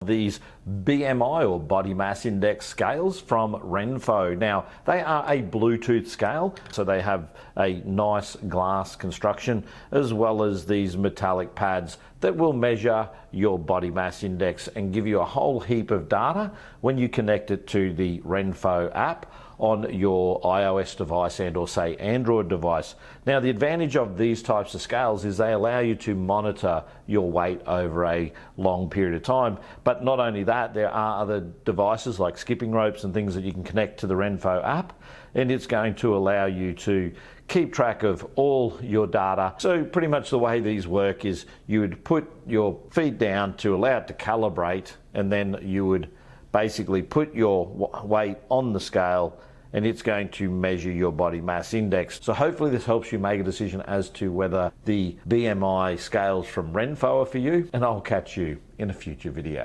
these BMI or body mass index scales from RENPHO. Now, they are a Bluetooth scale, so they have a nice glass construction as well as these metallic pads that will measure your body mass index and give you a whole heap of data when you connect it to the RENPHO app on your iOS device and or say Android device. Now, the advantage of these types of scales is they allow you to monitor your weight over a long period of time. But not only that, there are other devices like skipping ropes and things that you can connect to the RENPHO app, and it's going to allow you to keep track of all your data. So pretty much the way these work is you would put your feet down to allow it to calibrate, and then you would basically put your weight on the scale and it's going to measure your body mass index. So hopefully this helps you make a decision as to whether the BMI scales from RENPHO are for you, and I'll catch you in a future video.